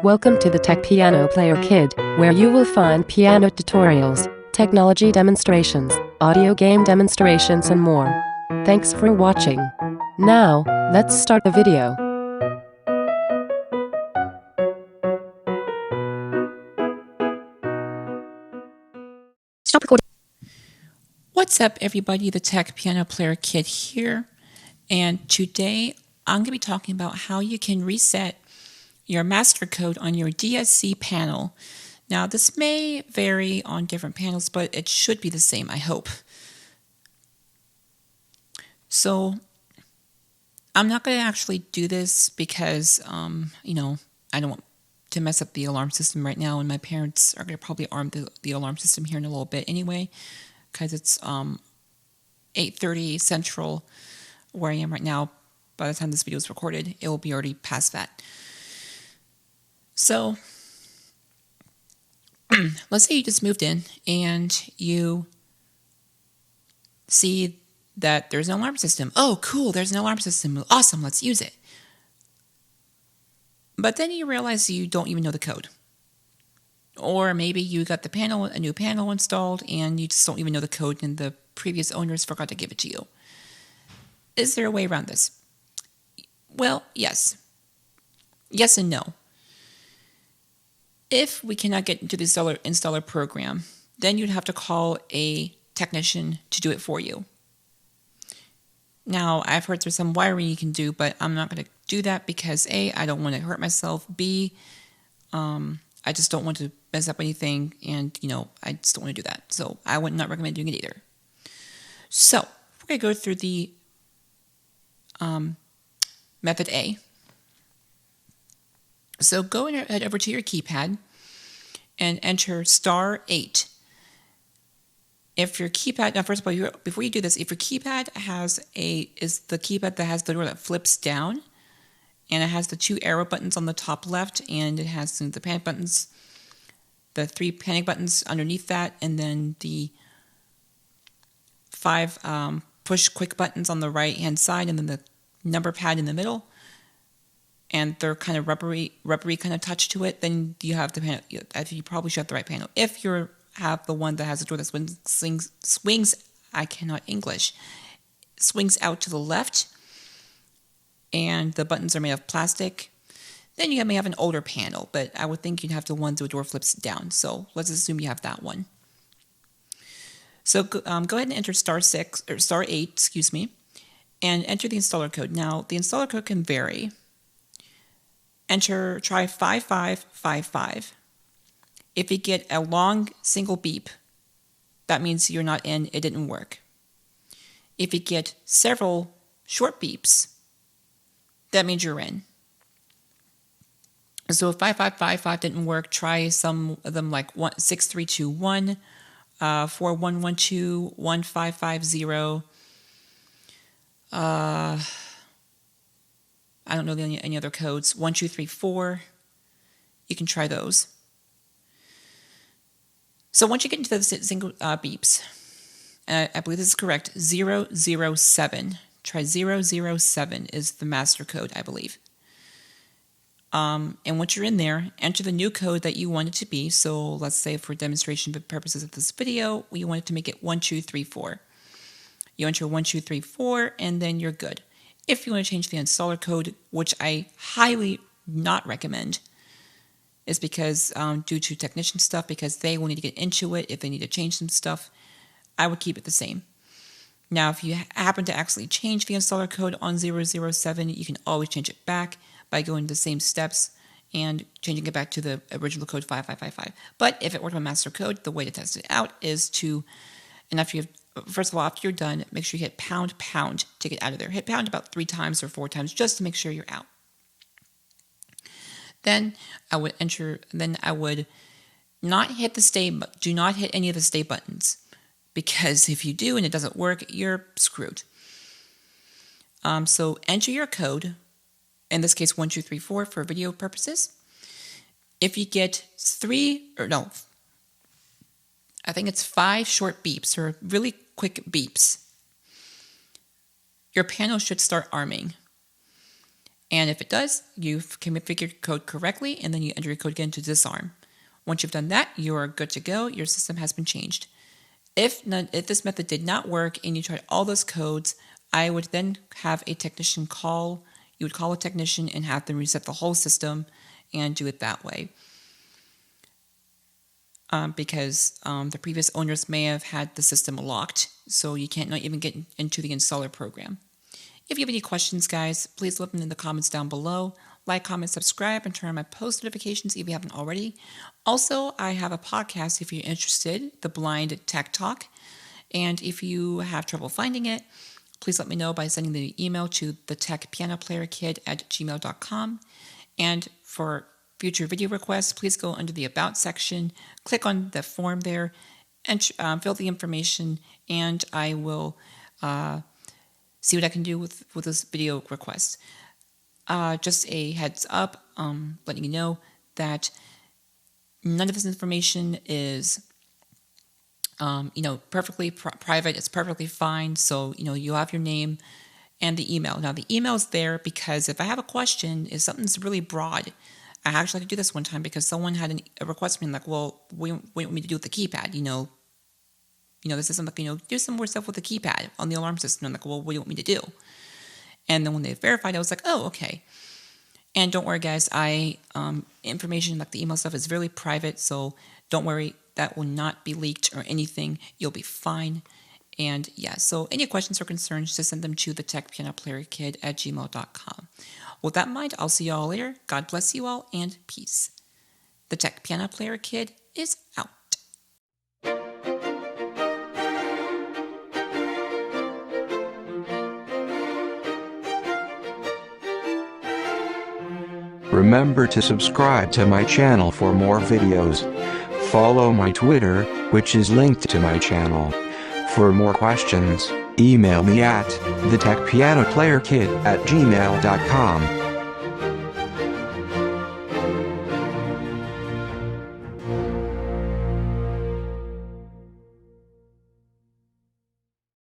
Welcome to the Tech Piano Player Kid, where you will find piano tutorials, technology demonstrations, audio game demonstrations and more. Thanks for watching. Now, let's start the video. Stop recording. What's up, everybody? The Tech Piano Player Kid here, and today I'm going to be talking about how you can reset your master code on your DSC panel. Now, this may vary on different panels, but it should be the same, I hope. So, I'm not going to actually do this because, I don't want to mess up the alarm system right now, and my parents are going to probably arm the alarm system here in a little bit anyway, because it's 8:30 Central where I am right now. By the time this video is recorded, it will be already past that. So, let's say you just moved in and you see that there's an alarm system. Oh, cool, there's an alarm system. Awesome, let's use it. But then you realize you don't even know the code. Or maybe you got a new panel installed, and you just don't even know the code, and the previous owners forgot to give it to you. Is there a way around this? Well, yes. Yes and no. If we cannot get into the installer program, then you'd have to call a technician to do it for you. Now, I've heard there's some wiring you can do, but I'm not going to do that because A, I don't want to hurt myself. B, I just don't want to mess up anything, and, I just don't want to do that. So I would not recommend doing it either. So we're going to go through the method A. So go and head over to your keypad and enter *8. If your keypad, now first of all, before you do this, if your keypad is the keypad that has the door that flips down, and it has the 2 arrow buttons on the top left, and it has the panic buttons, the 3 panic buttons underneath that, and then the 5 push quick buttons on the right hand side, and then the number pad in the middle, and they're kind of rubbery kind of touch to it, then you have the panel. You probably should have the right panel. If you have the one that has a door that swings out to the left, and the buttons are made of plastic, then you may have an older panel, but I would think you'd have the one the door flips down. So let's assume you have that one. So go ahead and enter *8, and enter the installer code. Now, the installer code can vary. Try 5555. If you get a long single beep, that means you're not in, it didn't work. If you get several short beeps, that means you're in. So if 5555 didn't work, try some of them like 6321, 4112, 1550. I don't know any other codes. 1234. You can try those. So once you get into the single beeps, I believe this is correct, 007. Try 007 is the master code, I believe. And once you're in there, enter the new code that you want it to be. So let's say for demonstration purposes of this video, we want it to make it 1234. You enter 1234, and then you're good. If you want to change the installer code, which I highly not recommend, is because due to technician stuff, because they will need to get into it if they need to change some stuff, I would keep it the same. Now, if you happen to actually change the installer code on 007, you can always change it back by going the same steps and changing it back to the original code 5555. But if it worked on master code, the way to test it out is first of all, after you're done, make sure you hit pound to get out of there. Hit pound about 3 times or 4 times just to make sure you're out. Then I would not hit the stay button. Do not hit any of the stay buttons, because if you do and it doesn't work, you're screwed. So enter your code, in this case 1234 for video purposes. If you get 5 short beeps or really quick beeps, your panel should start arming. And if it does, you've configured your code correctly, and then you enter your code again to disarm. Once you've done that, you're good to go. Your system has been changed. If this method did not work and you tried all those codes, I would then have a technician call. You would call a technician and have them reset the whole system and do it that way. Because the previous owners may have had the system locked, so you can't not even get into the installer program. If you have any questions, guys, please leave them in the comments down below. Like, comment, subscribe, and turn on my post notifications if you haven't already. Also, I have a podcast if you're interested, The Blind Tech Talk. And if you have trouble finding it, please let me know by sending the email to thetechpianoplayerkid@gmail.com. And for future video requests, please go under the About section, click on the form there, and fill the information, and I will see what I can do with this video request. Just a heads up, letting you know that none of this information is, perfectly private. It's perfectly fine. So, you have your name and the email. Now, the email is there because if I have a question, if something's really broad, I actually had to do this one time because someone had a request from me like, well, what do you want me to do with the keypad? This isn't like, do some more stuff with the keypad on the alarm system. I'm like, well, what do you want me to do? And then when they verified, I was like, oh, okay. And don't worry, guys, information like the email stuff is really private, so don't worry, that will not be leaked or anything. You'll be fine. And yeah, so any questions or concerns, just send them to thetechpianoplayerkid@gmail.com. With that in mind, I'll see you all later. God bless you all, and peace. The Tech Piano Player Kid is out. Remember to subscribe to my channel for more videos. Follow my Twitter, which is linked to my channel. For more questions, email me at thetechpianoplayerkid@gmail.com.